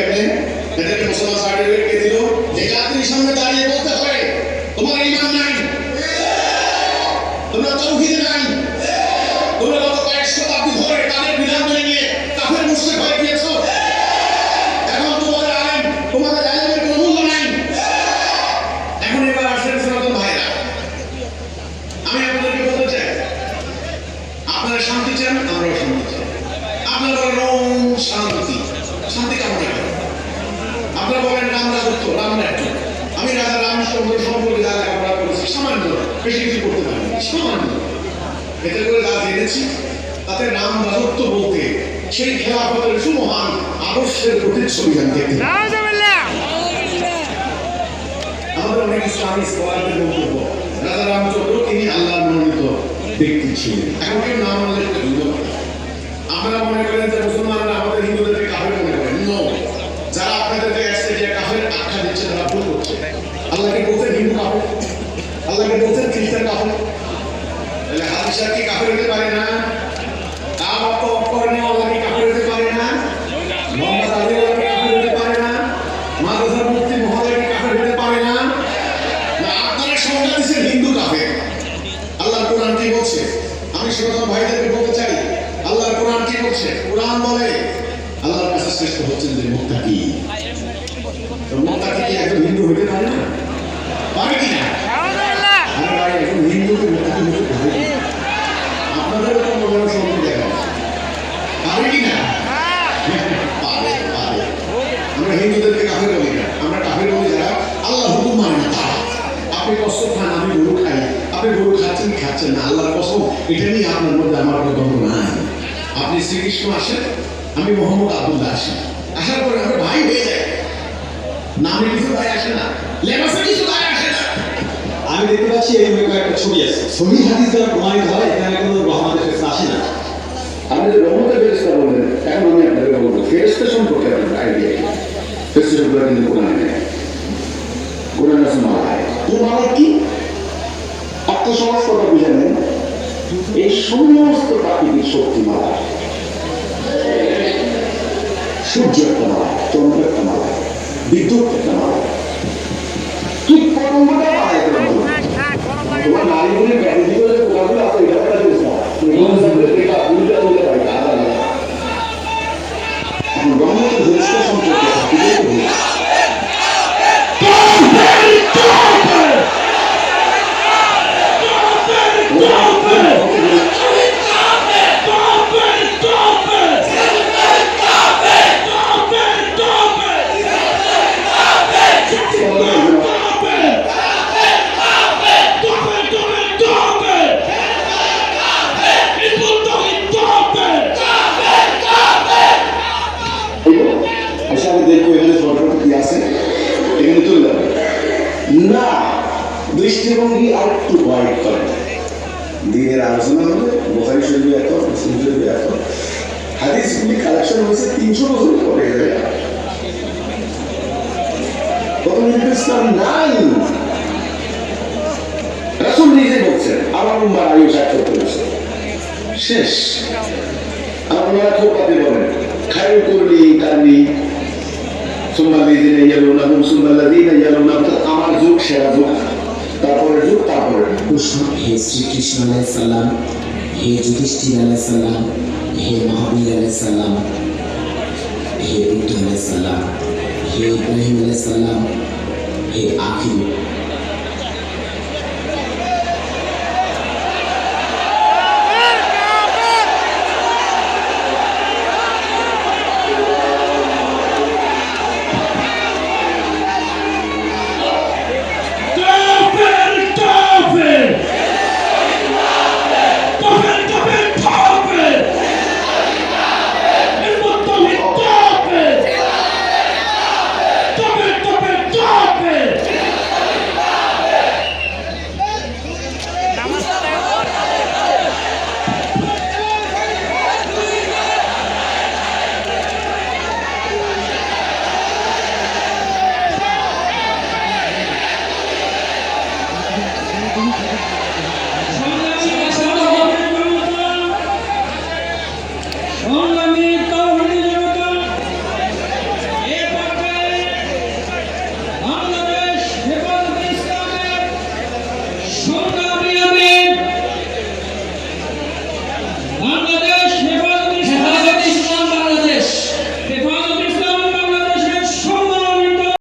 কেমনে? এটাকে মুসলমান সার্টিফিকেট কে দিল? যে জাতির সামনে দাঁড়িয়ে বলতে হয় তোমার ঈমান নাই, তোমরা তাওহীদ নাই, তোমরা গত কয়েক শতাব্দী ধরে তাদের বিধান মেনে নিয়ে কাফের মুশরিক হয়ে গিয়েছো। এখন তোমাদের আলেম, তোমাদের আলেমের কোনো মূল্য নাই। এখন এবার আসেন সনাতন ভাইরা, আমি আপনাদেরকে বলতে চাই, আপনারা শান্তি চান, আমরাও শান্তি চাই। আপনারা বলেন শান্তি, শান্তি কেমন করেন? আপনারা বলেন রাম রাজত্ব, রাম রাজ্য। আমি রাজা রামচন্দ্র সম্পর্কে যা লেখাপড়া করেছি সামান্য, বেশি কিছু করতে পারিনি, সামান্য। এতে করে যা জেনেছি তাতে রাম রাজত্ব বলতে সেই খেলাফতের সুমহান আদর্শের প্রতিচ্ছবি আমি দেখতে পাই। আমাদের অনেক ইসলামী স্কলারদের বক্তব্য, রাজা রামচন্দ্র তিনি আল্লাহর মনোনীত ব্যক্তি ছিলেন। এখন কেউ নাম আমাদের হিন্দু, আমরা মনে করেন যে মুসলমানরা আমাদের হিন্দুদেরকে কাফের মনে করেন। নো, যারা আপনাদেরকে আসছে যে কাফের আখ্যা দিচ্ছে তারা ভুল করছে। আল্লাহকে বলছেন হিন্দু কাফের, আল্লাহকে বলছেন খ্রিস্টান কাফের। তাহলে হাদিসা কি কাফের হতে পারে না? তাও তো অপকরণে আল্লাহকে কাফের হতে পারে না? মোহাম্মদ আলী আল্লাহকে কাফের হতে পারে না? মাদ্রাসার মুফতি মহোদয়কে কাফের হতে পারে না? না, আপনারা সংজ্ঞা দিচ্ছেন হিন্দু কাফের। আল্লাহর কোরআন কি বলছে? আমি সনাতন ভাইদেরকে বলতে চাই, আল্লাহর কোরআন কি বলছে? কোরআন বলে আল্লাহর কাছে শ্রেষ্ঠ হচ্ছেন যে মুত্তাকি। মুত্তাকি কি একজন হিন্দু হতে পারে না? পারে কি না? আরে ভাই, একজন হিন্দুকে মুত্তাকি হতে পারে না? আপনাদের তো মনে হয় সন্দেহ দেখা পারে কি না? পারে, পারে। আমরা হিন্দুদেরকে কাফের বলি না, আমরা কাফের বলি যারা আল্লাহ হুকুম মানে না তারা। আপনি কষ্ট খান, আমি গরু খাই, আপনি গরু খাচ্ছেন খাচ্ছেন না, আল্লাহর কসম এটা নিয়ে আপনার মধ্যে আমার কোনো দ্বন্দ্ব নাই। আপনি শ্রীকৃষ্ণ আসেন, আমি মোহাম্মদ আব্দুল্লাহ আসি, আসার পরে আমরা ভাই হয়ে যাই। নামে কিছু দায় আসে না, লেবাসে কিছু দায় আসে না। আমি দেখতে পাচ্ছি এই একটা ছবি আছে, ছবি হাদিস দ্বারা প্রমাণিত হয় এখানে কোনো রহমতের ফেরেশতা আসে না। আপনি যে রহমতের ফেরেশতা বললেন, এখন আমি আপনাকে বলবো ফেরেশতা সম্পর্কে আপনার আইডিয়া কি? ফেরেশতাগুলো কিন্তু কোরআনে নেই, কোরআনে আছে মালায়। তো মালায় কি? অর্থ সমাজ কথা বুঝে নেন, এই সমস্ত প্রাকৃতিক শক্তি মালায়। সূর্য একটা মালায়, চন্দ্র একটা মালায়, বিদ্যুৎ একটা মালায়, ঠিক পরম্পরা মালায় তোমার নারী বলে ব্যাধি করে কোরআনগুলো আছে, এটা একটা জিনিস না। এটা উল্টা বলে পাই না, আলাদা। এখন রহমতের ফেরেশতা সম্পর্কে না, দৃষ্টিভঙ্গি আর একটু হোয়াইট করে। দিনের আলোচনা হলে বুখারী শরীফে এত, মুসলিম শরীফে এত, হাদিসগুলি কালেকশন হয়েছে 300 বছর পরে। কত ইসলাম নাই, রাসূল নিজে বলছেন আমার উম্মার আয়ু 60-70 বছর শেষ। আপনারা খোকাতে বলেন খায়রুল কুরনি কারনি সুন্নাল্লাযীনা ইয়ালুনাহুম সুন্নাল্লাযীনা ইয়ালুনাহুম, আমার যুগ সেরা যুগ, তারপরে যুগ, তারপরে হে শ্রীকৃষ্ণ আলাইহিস সালাম, হে যুধিষ্ঠির আলাইহিস সালাম, হে মহাবীর আলাইহিস সালাম, হে বুদ্ধ আলাইহিস সালাম, হে ইব্রাহিম আলাইহিস সালাম, হে আখির